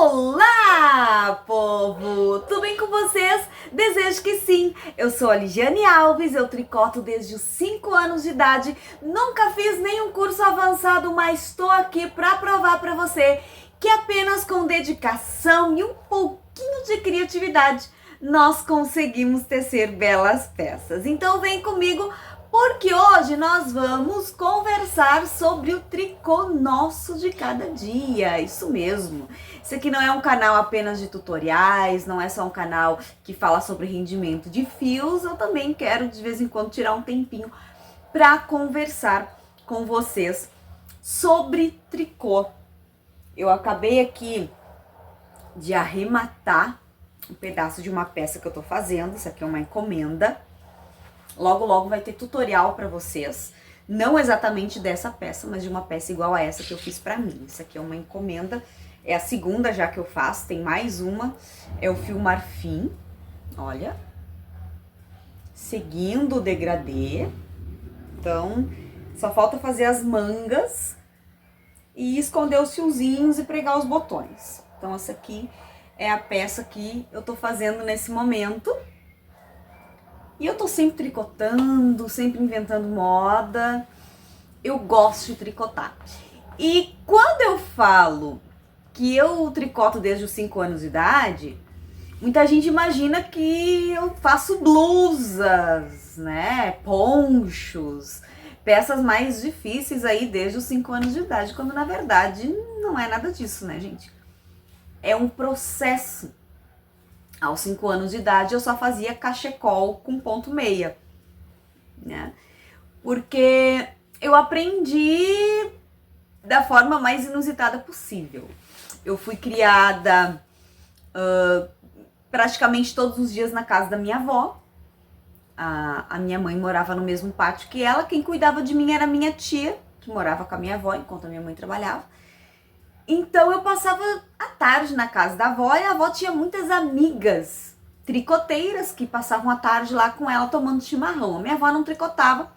Olá, povo! Tudo bem com vocês? Desejo que sim! Eu sou a Ligiane Alves, eu tricoto desde os 5 anos de idade, nunca fiz nenhum curso avançado, mas estou aqui para provar para você que apenas com dedicação e um pouquinho de criatividade nós conseguimos tecer belas peças. Então vem comigo, porque hoje nós vamos conversar sobre o tricô nosso de cada dia. Isso mesmo. Esse aqui não é um canal apenas de tutoriais, não é só um canal que fala sobre rendimento de fios. Eu também quero de vez em quando tirar um tempinho para conversar com vocês sobre tricô. Eu acabei aqui de arrematar um pedaço de uma peça que eu tô fazendo. Isso aqui é uma encomenda. Logo, logo vai ter tutorial para vocês, não exatamente dessa peça, mas de uma peça igual a essa que eu fiz para mim. Isso aqui é uma encomenda, é a segunda já que eu faço, tem mais uma, é o fio marfim, olha, seguindo o degradê. Então, só falta fazer as mangas e esconder os fiozinhos e pregar os botões. Então, essa aqui é a peça que eu tô fazendo nesse momento. E eu tô sempre tricotando, sempre inventando moda. Eu gosto de tricotar. E quando eu falo que eu tricoto desde os 5 anos de idade, muita gente imagina que eu faço blusas, né? Ponchos, peças mais difíceis aí desde os 5 anos de idade, quando na verdade não é nada disso, né, gente? É um processo. Aos 5 anos de idade eu só fazia cachecol com ponto meia, né? Porque eu aprendi da forma mais inusitada possível. Eu fui criada praticamente todos os dias na casa da minha avó. A minha mãe morava no mesmo pátio que ela. Quem cuidava de mim era a minha tia, que morava com a minha avó enquanto a minha mãe trabalhava. Então eu passava a tarde na casa da avó e a avó tinha muitas amigas tricoteiras que passavam a tarde lá com ela tomando chimarrão. A minha avó não tricotava,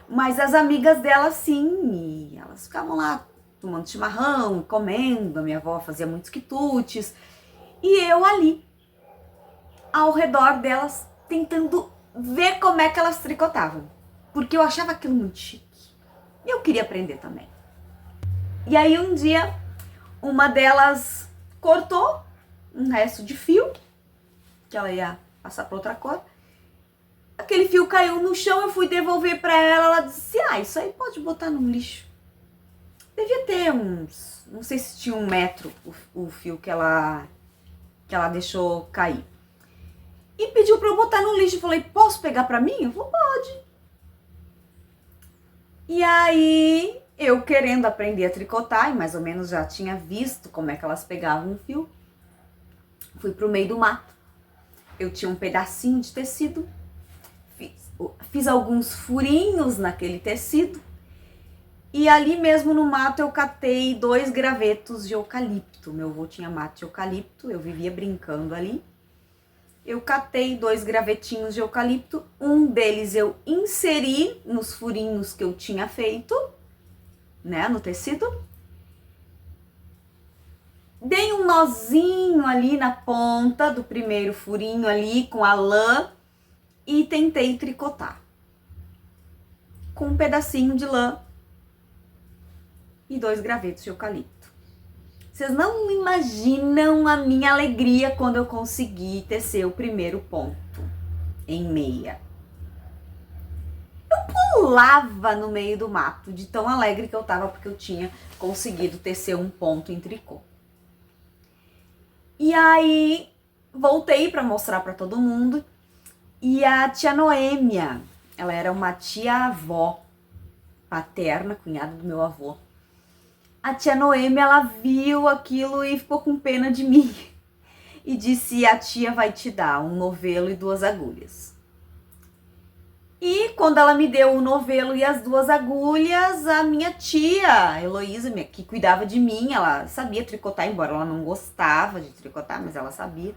mas as amigas dela sim, e elas ficavam lá tomando chimarrão, comendo. A minha avó fazia muitos quitutes e eu ali ao redor delas tentando ver como é que elas tricotavam, porque eu achava aquilo muito chique e eu queria aprender também. E aí um dia uma delas cortou um resto de fio, que ela ia passar para outra cor. Aquele fio caiu no chão, eu fui devolver para ela, ela disse, isso aí pode botar no lixo. Devia ter uns, não sei se tinha 1 metro o fio que ela deixou cair. E pediu para eu botar no lixo, eu falei, posso pegar para mim? Eu falei, pode. E aí eu querendo aprender a tricotar, e mais ou menos já tinha visto como é que elas pegavam um fio, fui pro meio do mato. Eu tinha um pedacinho de tecido, fiz alguns furinhos naquele tecido, e ali mesmo no mato eu catei 2 gravetos de eucalipto. Meu avô tinha mato de eucalipto, eu vivia brincando ali. Eu catei 2 gravetinhos de eucalipto, um deles eu inseri nos furinhos que eu tinha feito, né, no tecido. Dei um nozinho ali na ponta do primeiro furinho ali com a lã e tentei tricotar com um pedacinho de lã e 2 gravetos de eucalipto. Vocês não imaginam a minha alegria quando eu consegui tecer o primeiro ponto em meia. Pulava no meio do mato, de tão alegre que eu tava, porque eu tinha conseguido tecer um ponto em tricô. E aí, voltei para mostrar para todo mundo, e a tia Noêmia, ela era uma tia-avó paterna, cunhada do meu avô. A tia Noêmia, ela viu aquilo e ficou com pena de mim, e disse, a tia vai te dar um novelo e 2 agulhas. E quando ela me deu o novelo e as 2 agulhas, a minha tia, Heloísa, que cuidava de mim, ela sabia tricotar, embora ela não gostava de tricotar, mas ela sabia.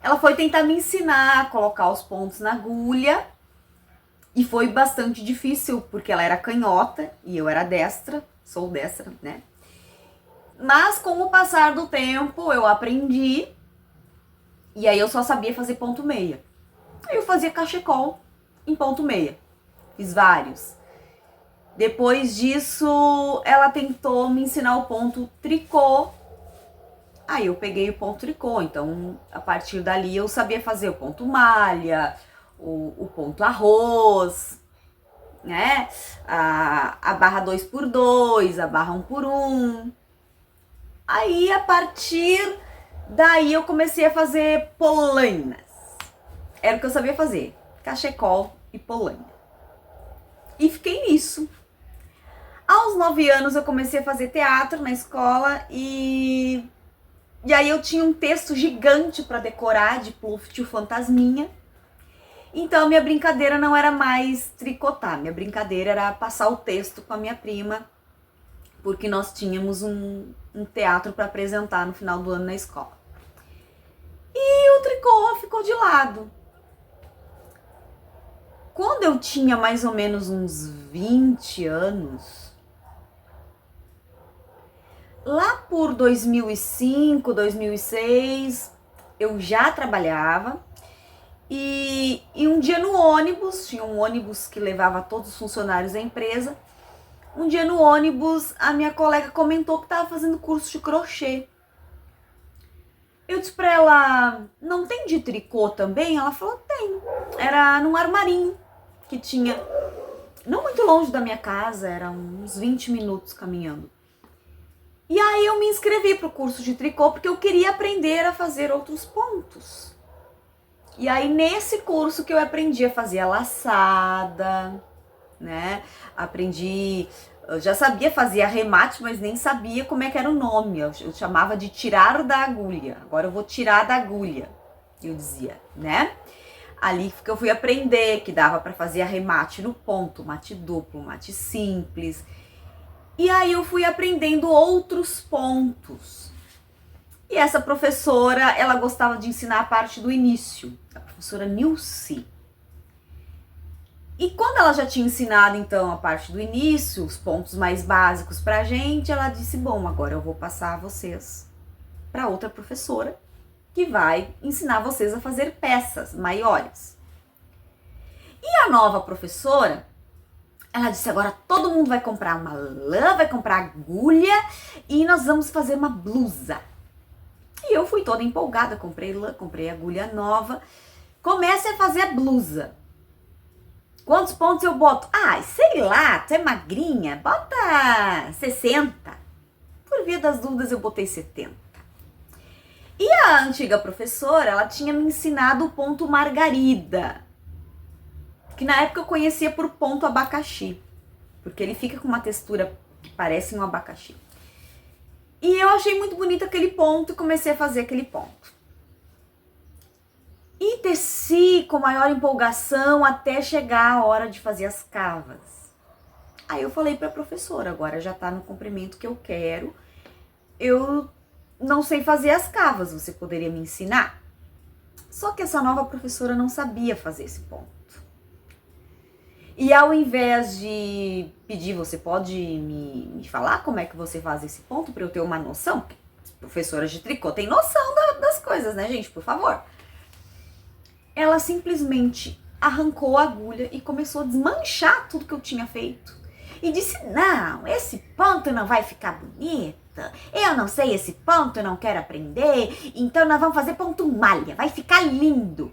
Ela foi tentar me ensinar a colocar os pontos na agulha. E foi bastante difícil, porque ela era canhota e eu era destra, sou destra, né? Mas com o passar do tempo eu aprendi e aí eu só sabia fazer ponto meia. Aí eu fazia cachecol em ponto meia. Fiz vários. Depois disso, ela tentou me ensinar o ponto tricô. Aí eu peguei o ponto tricô. Então, a partir dali eu sabia fazer o ponto malha, o ponto arroz, né? A barra 2x2, a barra 1x1. Aí, a partir daí, eu comecei a fazer polainas. Era o que eu sabia fazer, cachecol e polaina. E fiquei nisso. Aos 9 anos eu comecei a fazer teatro na escola e aí eu tinha um texto gigante para decorar de Pluft o Fantasminha. Então minha brincadeira não era mais tricotar, minha brincadeira era passar o texto com a minha prima, porque nós tínhamos um teatro para apresentar no final do ano na escola. E o tricô ficou de lado. Quando eu tinha mais ou menos uns 20 anos, lá por 2005, 2006, eu já trabalhava e um dia no ônibus, tinha um ônibus que levava todos os funcionários da empresa, um dia no ônibus a minha colega comentou que estava fazendo curso de crochê. Eu disse pra ela, não tem de tricô também? Ela falou, tem. Era num armarinho que tinha, não muito longe da minha casa, era uns 20 minutos caminhando. E aí eu me inscrevi pro curso de tricô porque eu queria aprender a fazer outros pontos. E aí nesse curso que eu aprendi a fazer a laçada, né? Eu já sabia fazer arremate, mas nem sabia como é que era o nome. Eu chamava de tirar da agulha. Agora eu vou tirar da agulha, eu dizia, né? Ali que eu fui aprender que dava para fazer arremate no ponto, mate duplo, mate simples. E aí eu fui aprendendo outros pontos. E essa professora, ela gostava de ensinar a parte do início, a professora Nilce. E quando ela já tinha ensinado, então, a parte do início, os pontos mais básicos pra gente, ela disse, bom, agora eu vou passar vocês para outra professora que vai ensinar vocês a fazer peças maiores. E a nova professora, ela disse, agora todo mundo vai comprar uma lã, vai comprar agulha e nós vamos fazer uma blusa. E eu fui toda empolgada, comprei lã, comprei agulha nova, comecei a fazer a blusa. Quantos pontos eu boto? Ah, sei lá, tu é magrinha, bota 60. Por via das dúvidas eu botei 70. E a antiga professora, ela tinha me ensinado o ponto margarida, que na época eu conhecia por ponto abacaxi, porque ele fica com uma textura que parece um abacaxi. E eu achei muito bonito aquele ponto e comecei a fazer aquele ponto. E teci com maior empolgação até chegar a hora de fazer as cavas. Aí eu falei para a professora, agora já tá no comprimento que eu quero, eu não sei fazer as cavas, você poderia me ensinar? Só que essa nova professora não sabia fazer esse ponto. E ao invés de pedir, você pode me falar como é que você faz esse ponto para eu ter uma noção? Porque as professoras de tricô têm noção das coisas, né, gente? Por favor. Ela simplesmente arrancou a agulha e começou a desmanchar tudo que eu tinha feito. E disse, não, esse ponto não vai ficar bonito. Eu não sei esse ponto, eu não quero aprender. Então nós vamos fazer ponto malha, vai ficar lindo.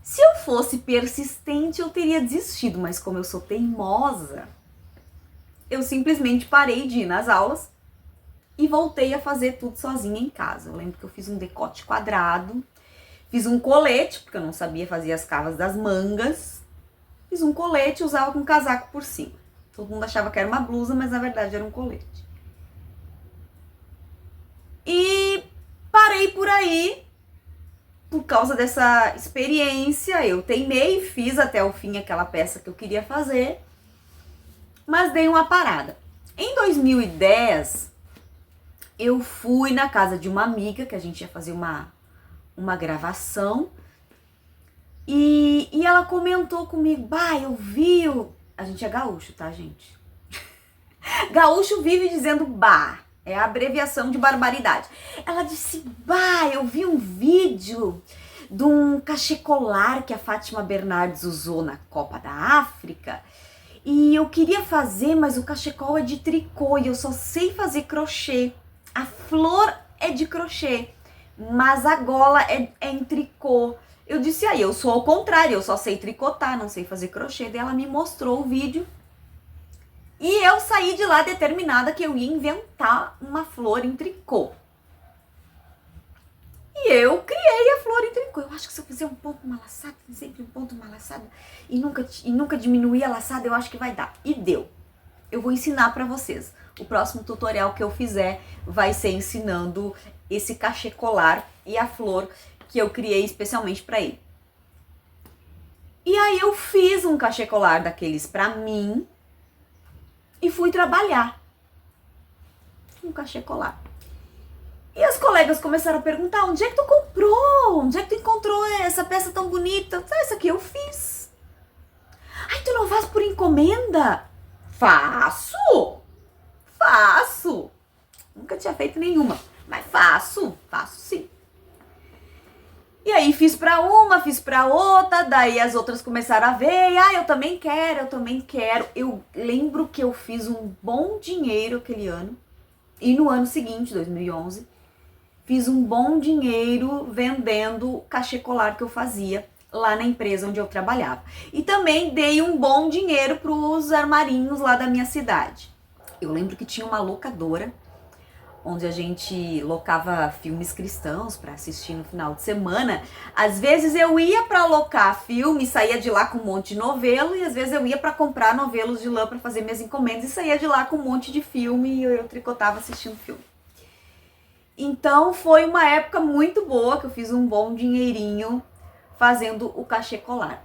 Se eu fosse persistente, eu teria desistido, mas como eu sou teimosa, eu simplesmente parei de ir nas aulas e voltei a fazer tudo sozinha em casa. Eu lembro que eu fiz um decote quadrado, fiz um colete, porque eu não sabia fazer as cavas das mangas, fiz um colete e usava com casaco por cima. Todo mundo achava que era uma blusa, mas na verdade era um colete. E parei por aí. Por causa dessa experiência, eu teimei, fiz até o fim aquela peça que eu queria fazer, mas dei uma parada. Em 2010, eu fui na casa de uma amiga, que a gente ia fazer uma gravação, e ela comentou comigo, bah, eu vi a gente é gaúcho, tá, gente? Gaúcho vive dizendo bah, é a abreviação de barbaridade. Ela disse, bah, eu vi um vídeo de um cachecolar que a Fátima Bernardes usou na Copa da África e eu queria fazer, mas o cachecol é de tricô e eu só sei fazer crochê. A flor é de crochê, mas a gola é em tricô. Eu disse, aí, eu sou ao contrário, eu só sei tricotar, não sei fazer crochê. Daí ela me mostrou o vídeo e eu saí de lá determinada que eu ia inventar uma flor em tricô. E eu criei a flor em tricô. Eu acho que se eu fizer um ponto, uma laçada, sempre um ponto, uma laçada, e nunca diminuir a laçada, eu acho que vai dar. E deu. Eu vou ensinar pra vocês. O próximo tutorial que eu fizer vai ser ensinando esse cachecolar e a flor que eu criei especialmente pra ele. E aí eu fiz um cachecolar daqueles pra mim e fui trabalhar. Um cachecolar. E as colegas começaram a perguntar, onde é que tu comprou? Onde é que tu encontrou essa peça tão bonita? Ah, isso aqui eu fiz. Ai, tu não faz por encomenda? Faço! Faço! Nunca tinha feito nenhuma, mas faço sim. E aí fiz pra uma, fiz pra outra, daí as outras começaram a ver, eu também quero. Eu lembro que eu fiz um bom dinheiro aquele ano, e no ano seguinte, 2011, fiz um bom dinheiro vendendo o cachecolar que eu fazia lá na empresa onde eu trabalhava. E também dei um bom dinheiro para os armarinhos lá da minha cidade. Eu lembro que tinha uma locadora onde a gente locava filmes cristãos para assistir no final de semana. Às vezes eu ia para alocar filme, saía de lá com um monte de novelo, e às vezes eu ia para comprar novelos de lã para fazer minhas encomendas e saía de lá com um monte de filme e eu tricotava assistindo filme. Então foi uma época muito boa que eu fiz um bom dinheirinho fazendo o cachecolar.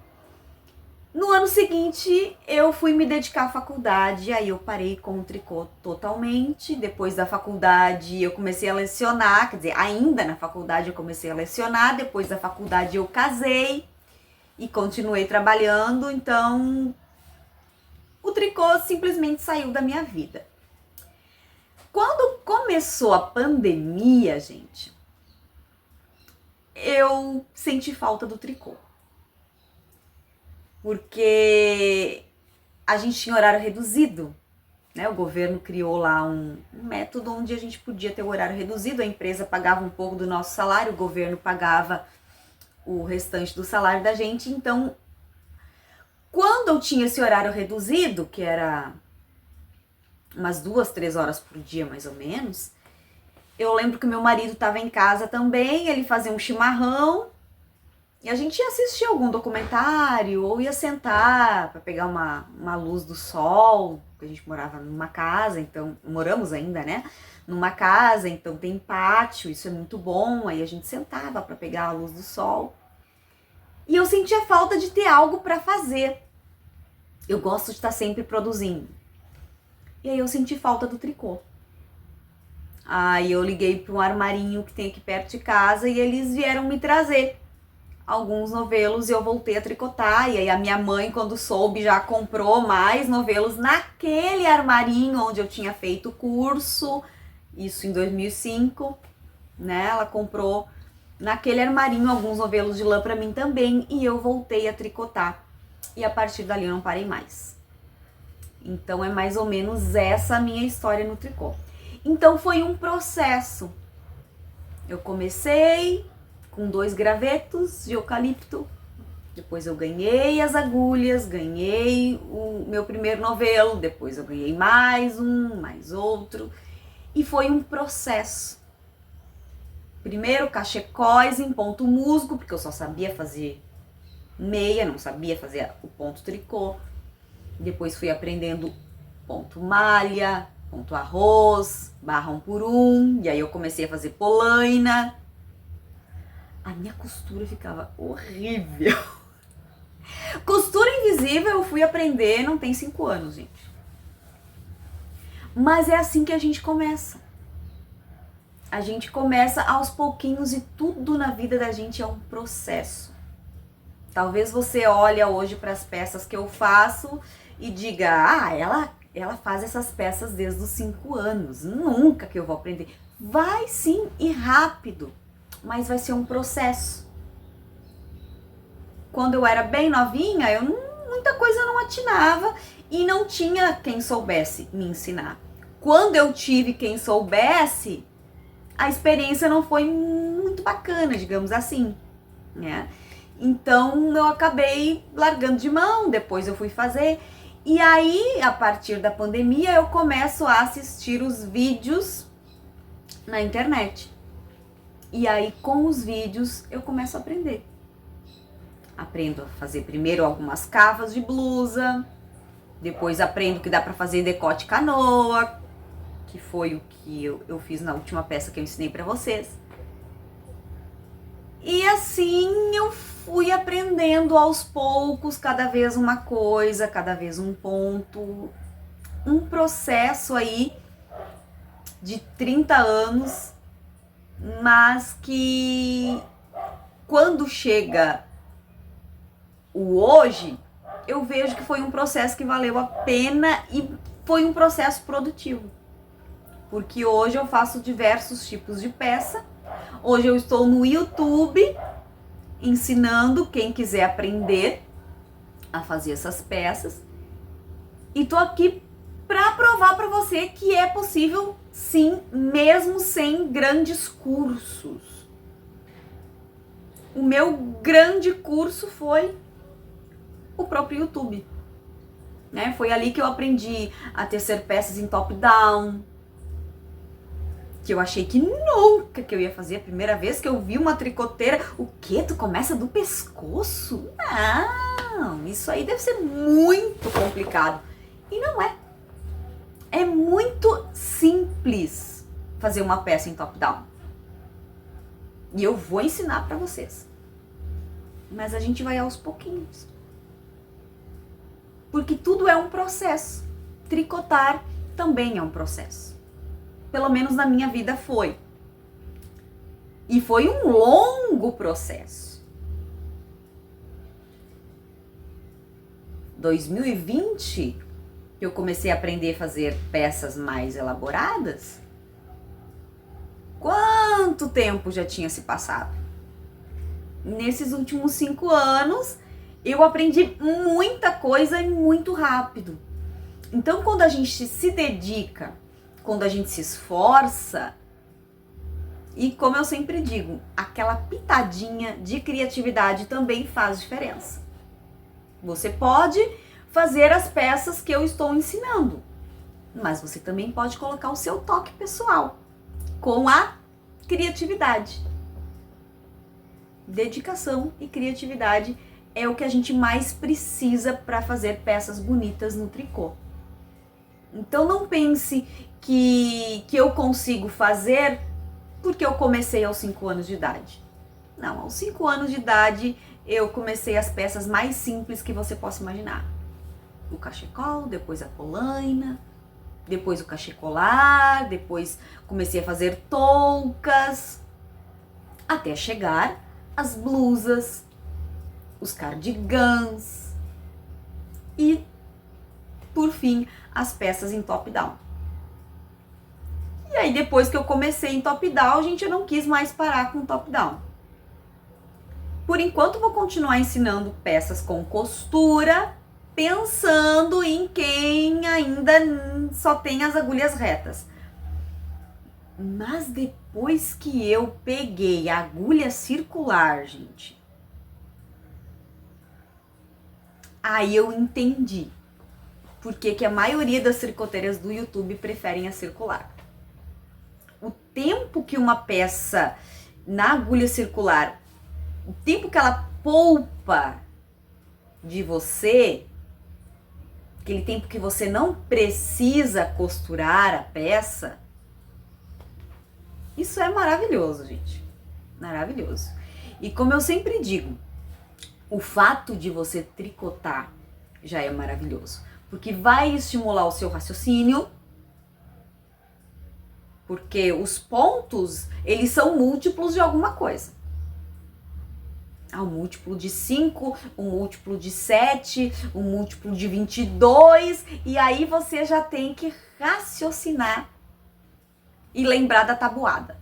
No ano seguinte, eu fui me dedicar à faculdade, aí eu parei com o tricô totalmente. Depois da faculdade, eu comecei a lecionar, quer dizer, ainda na faculdade eu comecei a lecionar. Depois da faculdade, eu casei e continuei trabalhando. Então, o tricô simplesmente saiu da minha vida. Quando começou a pandemia, gente, eu senti falta do tricô. Porque a gente tinha horário reduzido, né? O governo criou lá um método onde a gente podia ter o horário reduzido, a empresa pagava um pouco do nosso salário, o governo pagava o restante do salário da gente. Então, quando eu tinha esse horário reduzido, que era umas 2, 3 horas por dia mais ou menos, eu lembro que meu marido estava em casa também, ele fazia um chimarrão, e a gente ia assistir algum documentário ou ia sentar para pegar uma luz do sol, porque a gente morava numa casa, então moramos ainda, né? Numa casa, então tem pátio, isso é muito bom. Aí a gente sentava para pegar a luz do sol. E eu sentia falta de ter algo para fazer. Eu gosto de estar sempre produzindo. E aí eu senti falta do tricô. Aí eu liguei para um armarinho que tem aqui perto de casa e eles vieram me trazer alguns novelos e eu voltei a tricotar. E aí a minha mãe, quando soube, já comprou mais novelos naquele armarinho onde eu tinha feito o curso, isso em 2005, né? Ela comprou naquele armarinho alguns novelos de lã para mim também e eu voltei a tricotar. E a partir dali eu não parei mais. Então é mais ou menos essa a minha história no tricô. Então foi um processo. Eu comecei com 2 gravetos de eucalipto, depois eu ganhei as agulhas, ganhei o meu primeiro novelo, depois eu ganhei mais um, mais outro, e foi um processo. Primeiro cachecóis em ponto musgo, porque eu só sabia fazer meia, não sabia fazer o ponto tricô. Depois fui aprendendo ponto malha, ponto arroz, barra 1 por 1, e aí eu comecei a fazer polaina. A minha costura ficava horrível. Costura invisível eu fui aprender, não tem 5 anos, gente. Mas é assim que a gente começa. A gente começa aos pouquinhos e tudo na vida da gente é um processo. Talvez você olhe hoje para as peças que eu faço e diga, ela faz essas peças desde os 5 anos. Nunca que eu vou aprender. Vai sim, e rápido, mas vai ser um processo. Quando eu era bem novinha, muita coisa eu não atinava e não tinha quem soubesse me ensinar. Quando eu tive quem soubesse, a experiência não foi muito bacana, digamos assim, né? Então eu acabei largando de mão, depois eu fui fazer. E aí, a partir da pandemia, eu começo a assistir os vídeos na internet. E aí, com os vídeos, eu começo a aprender. Aprendo a fazer primeiro algumas cavas de blusa, depois aprendo que dá para fazer decote canoa, que foi o que eu fiz na última peça que eu ensinei para vocês. E assim eu fui aprendendo aos poucos, cada vez uma coisa, cada vez um ponto. Um processo aí de 30 anos, mas que quando chega o hoje, eu vejo que foi um processo que valeu a pena e foi um processo produtivo. Porque hoje eu faço diversos tipos de peça. Hoje eu estou no YouTube ensinando quem quiser aprender a fazer essas peças. E tô aqui para provar para você que é possível sim, mesmo sem grandes cursos. O meu grande curso foi o próprio YouTube, né? Foi ali que eu aprendi a tecer peças em top-down, que eu achei que nunca que eu ia fazer. A primeira vez que eu vi uma tricoteira, o quê? Tu começa do pescoço? Não, isso aí deve ser muito complicado. E não é. É muito simples fazer uma peça em top-down. E eu vou ensinar pra vocês. Mas a gente vai aos pouquinhos. Porque tudo é um processo. Tricotar também é um processo. Pelo menos na minha vida foi. E foi um longo processo. 2020, eu comecei a aprender a fazer peças mais elaboradas. Quanto tempo já tinha se passado? Nesses últimos 5 anos, eu aprendi muita coisa e muito rápido. Então, quando a gente se dedica, quando a gente se esforça, e como eu sempre digo, aquela pitadinha de criatividade também faz diferença. Você pode fazer as peças que eu estou ensinando, mas você também pode colocar o seu toque pessoal com a criatividade. Dedicação e criatividade é o que a gente mais precisa para fazer peças bonitas no tricô. Então não pense que eu consigo fazer porque eu comecei aos 5 anos de idade. Não, aos 5 anos de idade eu comecei as peças mais simples que você possa imaginar. O cachecol, depois a polaina, depois o cachecolar, depois comecei a fazer toucas, até chegar as blusas, os cardigans e, por fim, as peças em top-down. E aí, depois que eu comecei em top-down, gente, eu não quis mais parar com top-down. Por enquanto, vou continuar ensinando peças com costura, pensando em quem ainda só tem as agulhas retas. Mas depois que eu peguei a agulha circular, gente, aí eu entendi por que a maioria das tricoteiras do YouTube preferem a circular. O tempo que uma peça na agulha circular, o tempo que ela poupa de você, aquele tempo que você não precisa costurar a peça, isso é maravilhoso, gente. Maravilhoso. E como eu sempre digo, o fato de você tricotar já é maravilhoso, porque vai estimular o seu raciocínio, porque os pontos, eles são múltiplos de alguma coisa. um múltiplo de 5, um múltiplo de 7, um múltiplo de 22, e aí você já tem que raciocinar e lembrar da tabuada.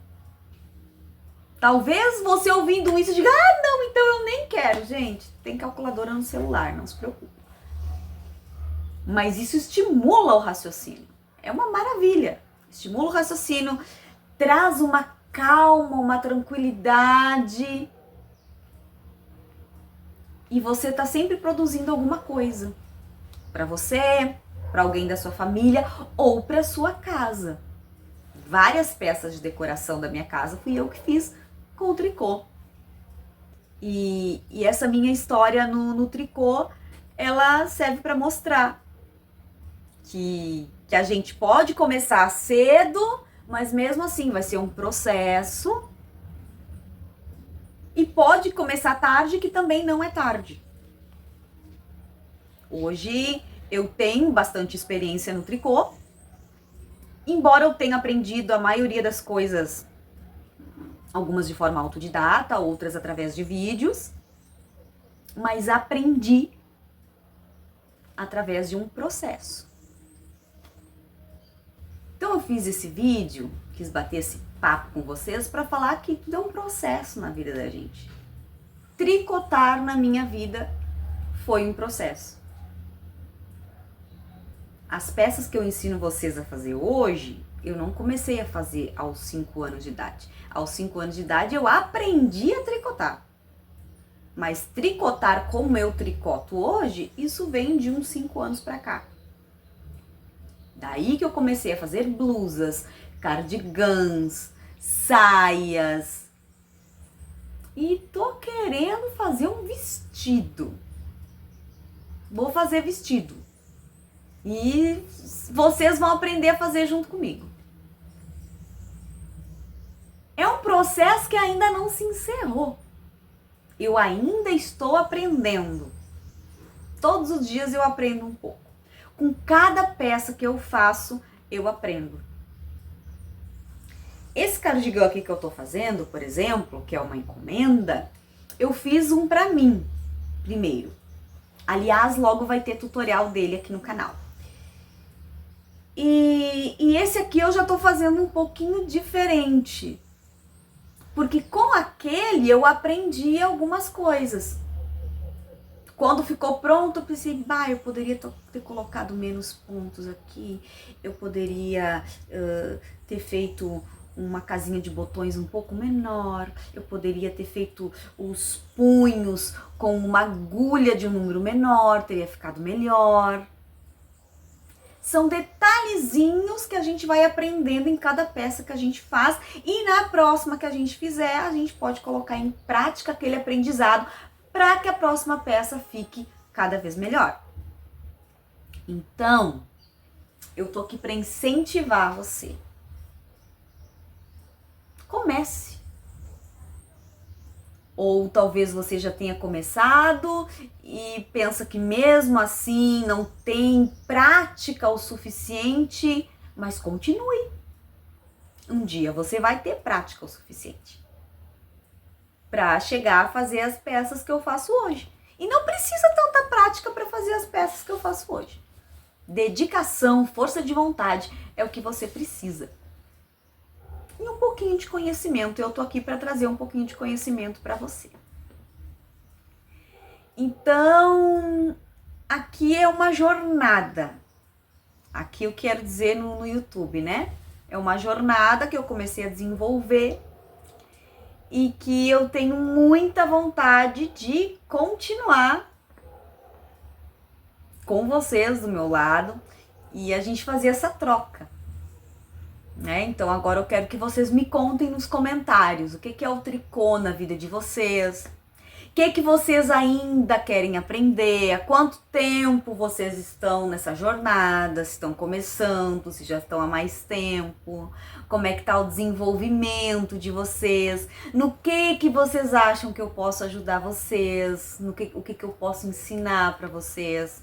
Talvez você ouvindo isso diga, não, então eu nem quero. Gente, tem calculadora no celular, não se preocupe. Mas isso estimula o raciocínio. É uma maravilha. Estimula o raciocínio, traz uma calma, uma tranquilidade. E você está sempre produzindo alguma coisa. Para você, para alguém da sua família ou para sua casa. Várias peças de decoração da minha casa fui eu que fiz com o tricô. E essa minha história no tricô, ela serve para mostrar que a gente pode começar cedo, mas mesmo assim vai ser um processo. E pode começar tarde, que também não é tarde. Hoje eu tenho bastante experiência no tricô, embora eu tenha aprendido a maioria das coisas, algumas de forma autodidata, outras através de vídeos, mas aprendi através de um processo. Então eu fiz esse vídeo, quis bater esse papo com vocês para falar que tudo é um processo na vida da gente. Tricotar na minha vida foi um processo. As peças que eu ensino vocês a fazer hoje, eu não comecei a fazer aos 5 anos de idade. Aos 5 anos de idade eu aprendi a tricotar. Mas tricotar como eu tricoto hoje, isso vem de uns 5 anos para cá. Daí que eu comecei a fazer blusas, cardigans, saias. E tô querendo fazer um vestido. Vou fazer vestido. E vocês vão aprender a fazer junto comigo. É um processo que ainda não se encerrou. Eu ainda estou aprendendo. Todos os dias eu aprendo um pouco. Com cada peça que eu faço, eu aprendo. Esse cardigan aqui que eu tô fazendo, por exemplo, que é uma encomenda, eu fiz um pra mim, primeiro. Aliás, logo vai ter tutorial dele aqui no canal. E esse aqui eu já tô fazendo um pouquinho diferente. Porque com aquele eu aprendi algumas coisas. Quando ficou pronto, eu pensei, eu poderia ter colocado menos pontos aqui, eu poderia ter feito uma casinha de botões um pouco menor, eu poderia ter feito os punhos com uma agulha de um número menor, teria ficado melhor. São detalhezinhos que a gente vai aprendendo em cada peça que a gente faz e na próxima que a gente fizer, a gente pode colocar em prática aquele aprendizado para que a próxima peça fique cada vez melhor. Então, eu tô aqui para incentivar você. Comece. Ou talvez você já tenha começado e pensa que mesmo assim não tem prática o suficiente, mas continue. Um dia você vai ter prática o suficiente para chegar a fazer as peças que eu faço hoje. E não precisa tanta prática para fazer as peças que eu faço hoje. Dedicação, força de vontade é o que você precisa. E um pouquinho de conhecimento. Eu tô aqui para trazer um pouquinho de conhecimento para você. Então, aqui é uma jornada. Aqui eu quero dizer no YouTube, né? É uma jornada que eu comecei a desenvolver e que eu tenho muita vontade de continuar com vocês do meu lado e a gente fazer essa troca, né? Então agora eu quero que vocês me contem nos comentários o que é o tricô na vida de vocês, o que vocês ainda querem aprender, há quanto tempo vocês estão nessa jornada, se estão começando, se já estão há mais tempo, como é que tá o desenvolvimento de vocês, no que vocês acham que eu posso ajudar vocês, o que eu posso ensinar para vocês,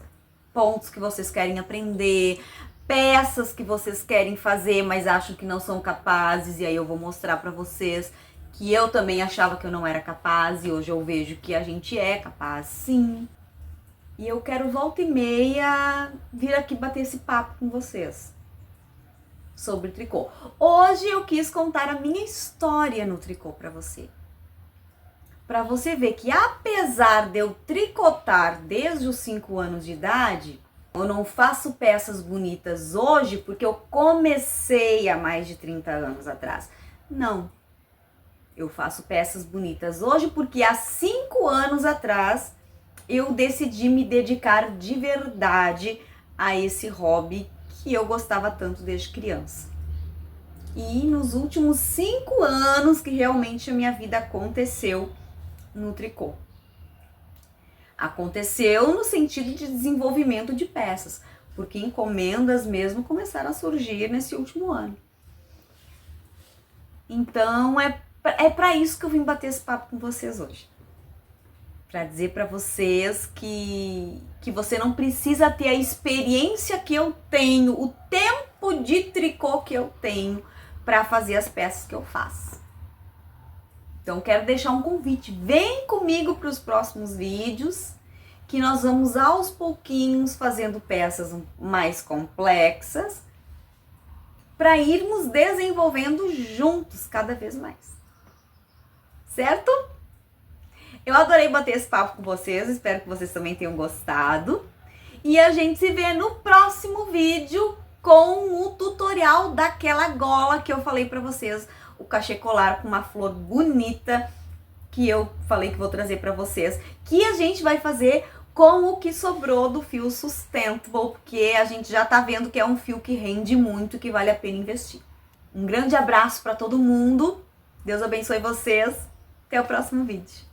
pontos que vocês querem aprender, peças que vocês querem fazer, mas acham que não são capazes, e aí eu vou mostrar para vocês que eu também achava que eu não era capaz e hoje eu vejo que a gente é capaz, sim. E eu quero volta e meia vir aqui bater esse papo com vocês sobre tricô. Hoje eu quis contar a minha história no tricô para você. Para você ver que apesar de eu tricotar desde os 5 anos de idade, eu não faço peças bonitas hoje porque eu comecei há mais de 30 anos atrás. Não. Eu faço peças bonitas hoje porque há 5 anos atrás eu decidi me dedicar de verdade a esse hobby que eu gostava tanto desde criança. E nos últimos 5 anos que realmente a minha vida aconteceu no tricô. Aconteceu no sentido de desenvolvimento de peças, porque encomendas mesmo começaram a surgir nesse último ano. Então é para isso que eu vim bater esse papo com vocês hoje. Para dizer para vocês que você não precisa ter a experiência que eu tenho, o tempo de tricô que eu tenho para fazer as peças que eu faço. Então quero deixar um convite, vem comigo para os próximos vídeos, que nós vamos aos pouquinhos fazendo peças mais complexas, para irmos desenvolvendo juntos cada vez mais. Certo? Eu adorei bater esse papo com vocês, espero que vocês também tenham gostado. E a gente se vê no próximo vídeo com o tutorial daquela gola que eu falei pra vocês, o cachê colar com uma flor bonita que eu falei que vou trazer pra vocês, que a gente vai fazer com o que sobrou do fio Sustainable, porque a gente já tá vendo que é um fio que rende muito, que vale a pena investir. Um grande abraço pra todo mundo, Deus abençoe vocês, até o próximo vídeo.